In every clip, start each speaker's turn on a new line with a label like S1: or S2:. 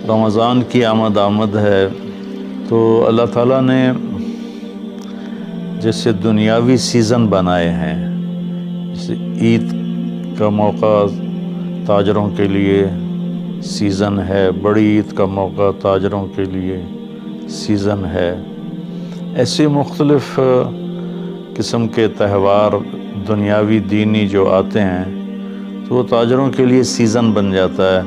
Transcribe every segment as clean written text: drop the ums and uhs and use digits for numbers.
S1: رمضان کی آمد ہے تو اللہ تعالیٰ نے جیسے دنیاوی سیزن بنائے ہیں، جیسے عید کا موقع تاجروں کے لیے سیزن ہے، بڑی عید کا موقع تاجروں کے لیے سیزن ہے، ایسے مختلف قسم کے تہوار دنیاوی دینی جو آتے ہیں تو وہ تاجروں کے لیے سیزن بن جاتا ہے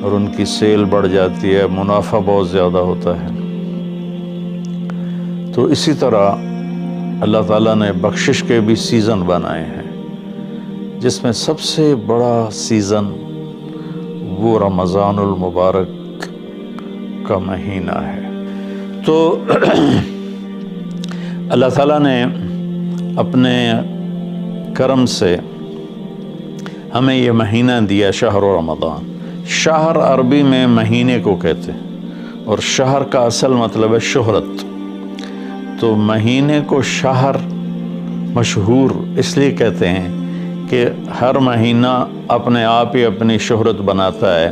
S1: اور ان کی سیل بڑھ جاتی ہے، منافع بہت زیادہ ہوتا ہے۔ تو اسی طرح اللہ تعالیٰ نے بخشش کے بھی سیزن بنائے ہیں، جس میں سب سے بڑا سیزن وہ رمضان المبارک کا مہینہ ہے۔ تو اللہ تعالیٰ نے اپنے کرم سے ہمیں یہ مہینہ دیا، شہر رمضان۔ شہر عربی میں مہینے کو کہتے ہیں، اور شہر کا اصل مطلب ہے شہرت۔ تو مہینے کو شہر مشہور اس لیے کہتے ہیں کہ ہر مہینہ اپنے آپ ہی اپنی شہرت بناتا ہے،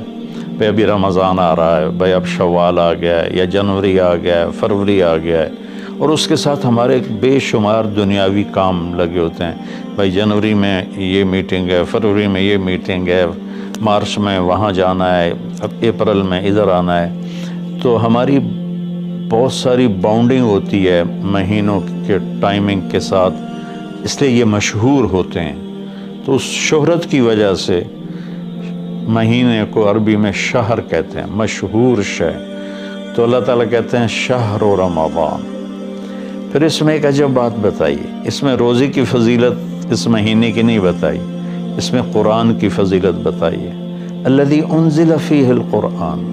S1: بھئی ابھی رمضان آ رہا ہے، بھئی اب شوال آ گیا ہے، یا جنوری آ گیا ہے، فروری آ گیا ہے، اور اس کے ساتھ ہمارے بے شمار دنیاوی کام لگے ہوتے ہیں۔ بھئی جنوری میں یہ میٹنگ ہے، فروری میں یہ میٹنگ ہے، مارچ میں وہاں جانا ہے، اب اپریل میں ادھر آنا ہے۔ تو ہماری بہت ساری باؤنڈنگ ہوتی ہے مہینوں کے ٹائمنگ کے ساتھ، اس لیے یہ مشہور ہوتے ہیں۔ تو اس شہرت کی وجہ سے مہینے کو عربی میں شہر کہتے ہیں، مشہور شے۔ تو اللہ تعالیٰ کہتے ہیں شہر رمضان۔ پھر اس میں ایک عجب بات بتائی، اس میں روزے کی فضیلت اس مہینے کی نہیں بتائی، اس میں قرآن کی فضیلت بتائی ہے۔ الذی انزل فیہ القرآن،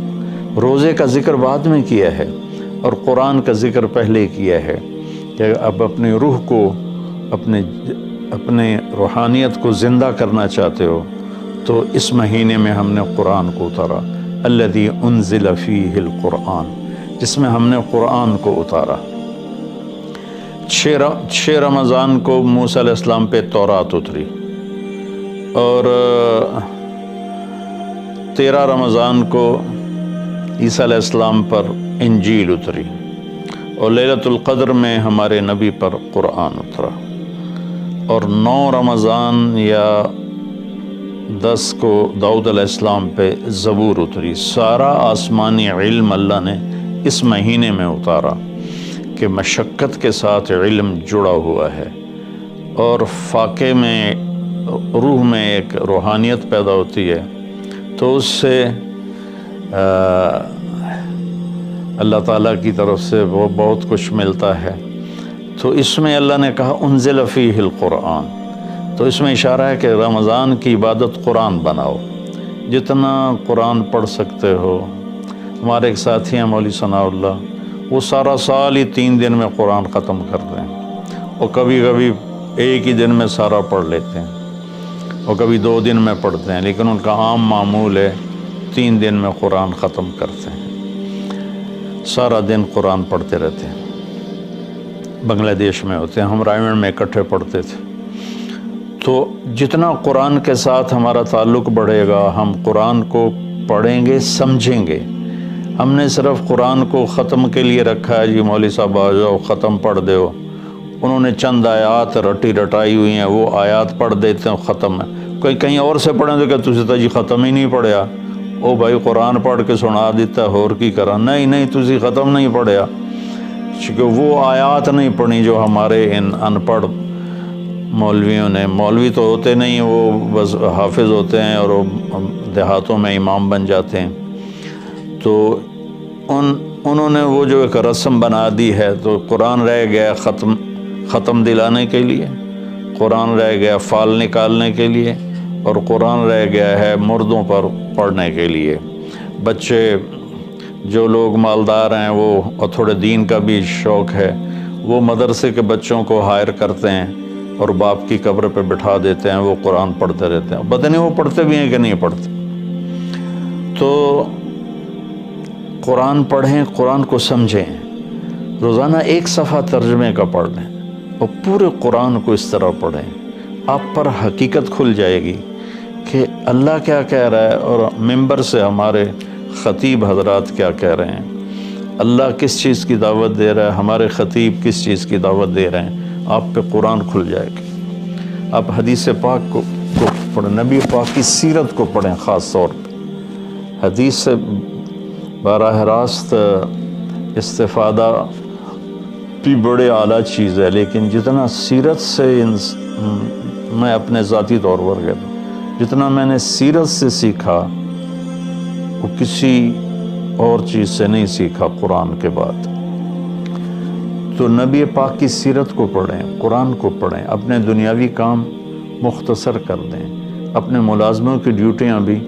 S1: روزے کا ذکر بعد میں کیا ہے اور قرآن کا ذکر پہلے کیا ہے کہ اب اپنی روح کو، اپنے روحانیت کو زندہ کرنا چاہتے ہو تو اس مہینے میں ہم نے قرآن کو اتارا۔ الذی انزل فیہ القرآن، جس میں ہم نے قرآن کو اتارا۔ 6 رمضان کو موسیٰ علیہ السلام پہ تورات اتری، اور 13 رمضان کو عیسیٰ علیہ السلام پر انجیل اتری، اور لیلۃ القدر میں ہمارے نبی پر قرآن اترا، اور 9 رمضان یا 10 کو داؤد علیہ السلام پہ زبور اتری۔ سارا آسمانی علم اللہ نے اس مہینے میں اتارا کہ مشقت کے ساتھ علم جڑا ہوا ہے، اور فاقے میں روح میں ایک روحانیت پیدا ہوتی ہے، تو اس سے اللہ تعالیٰ کی طرف سے وہ بہت کچھ ملتا ہے۔ تو اس میں اللہ نے کہا انزل فیہ القرآن، تو اس میں اشارہ ہے کہ رمضان کی عبادت قرآن بناؤ، جتنا قرآن پڑھ سکتے ہو۔ ہمارے ایک ساتھی ہیں مولوی ثناء اللہ، وہ سارا سال ہی 3 دن میں قرآن ختم کرتے ہیں، اور کبھی کبھی ایک ہی دن میں سارا پڑھ لیتے ہیں، اور کبھی 2 دن میں پڑھتے ہیں، لیکن ان کا عام معمول ہے 3 دن میں قرآن ختم کرتے ہیں، سارا دن قرآن پڑھتے رہتے ہیں۔ بنگلہ دیش میں ہوتے ہیں، ہم رائمنڈ میں اکٹھے پڑھتے تھے۔ تو جتنا قرآن کے ساتھ ہمارا تعلق بڑھے گا، ہم قرآن کو پڑھیں گے، سمجھیں گے۔ ہم نے صرف قرآن کو ختم کے لیے رکھا ہے، جی مولوی صاحب آ جاؤ ختم پڑھ دو، انہوں نے چند آیات رٹائی ہوئی ہیں، وہ آیات پڑھ دیتے ہیں، ختم ہے۔ کوئی کہیں اور سے پڑھیں تو کہ تسی تو جی ختم ہی نہیں پڑھیا، او بھائی قرآن پڑھ کے سنا دیتا ہے، اور کی کرا؟ نہیں تسی ختم نہیں پڑھیا، چونکہ وہ آیات نہیں پڑھی جو ہمارے ان ان پڑھ مولویوں نے، مولوی تو ہوتے نہیں، وہ بس حافظ ہوتے ہیں اور وہ دیہاتوں میں امام بن جاتے ہیں۔ تو انہوں نے وہ جو ایک رسم بنا دی ہے، تو قرآن رہ گیا ختم دلانے کے لیے، قرآن رہ گیا فال نکالنے کے لیے، اور قرآن رہ گیا ہے مردوں پر پڑھنے کے لیے۔ بچے جو لوگ مالدار ہیں، وہ اور تھوڑے دین کا بھی شوق ہے، وہ مدرسے کے بچوں کو ہائر کرتے ہیں اور باپ کی قبر پہ بٹھا دیتے ہیں، وہ قرآن پڑھتے رہتے ہیں، پتہ نہیں وہ پڑھتے بھی ہیں کہ نہیں پڑھتے۔ تو قرآن پڑھیں، قرآن کو سمجھیں، روزانہ 1 صفحہ ترجمے کا پڑھ لیں، اور پورے قرآن کو اس طرح پڑھیں، آپ پر حقیقت کھل جائے گی کہ اللہ کیا کہہ رہا ہے، اور ممبر سے ہمارے خطیب حضرات کیا کہہ رہے ہیں، اللہ کس چیز کی دعوت دے رہا ہے، ہمارے خطیب کس چیز کی دعوت دے رہے ہیں، آپ پہ قرآن کھل جائے گا۔ آپ حدیث پاک کو پڑھیں، نبی پاک کی سیرت کو پڑھیں، خاص طور پہ حدیث سے براہ راست استفادہ بھی بڑے اعلیٰ چیز ہے، لیکن جتنا سیرت سے میں اپنے ذاتی طور پر کہتا ہوں، جتنا میں نے سیرت سے سیکھا وہ کسی اور چیز سے نہیں سیکھا قرآن کے بعد۔ تو نبی پاک کی سیرت کو پڑھیں، قرآن کو پڑھیں، اپنے دنیاوی کام مختصر کر دیں، اپنے ملازموں کی ڈیوٹیاں بھی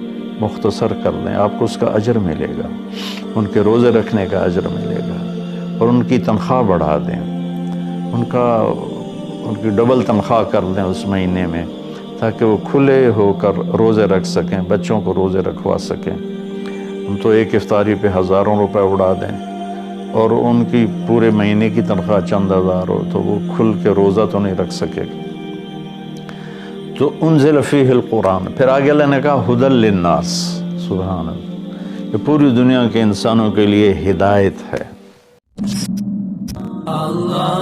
S1: مختصر کر دیں، آپ کو اس کا اجر ملے گا، ان کے روزے رکھنے کا اجر ملے گا، اور ان کی تنخواہ بڑھا دیں، ان کی ڈبل تنخواہ کر دیں اس مہینے میں، تاکہ وہ کھلے ہو کر روزے رکھ سکیں، بچوں کو روزے رکھوا سکیں۔ ہم تو ایک افطاری پہ ہزاروں روپے اڑا دیں، اور ان کی پورے مہینے کی تنخواہ چند ہزار ہو تو وہ کھل کے روزہ تو نہیں رکھ سکے گا۔ تو انزل فیہ القرآن، پھر آگے اللہ نے کہا ھدی للناس، سبحان اللہ، یہ پوری دنیا کے انسانوں کے لیے ہدایت ہے۔ اللہ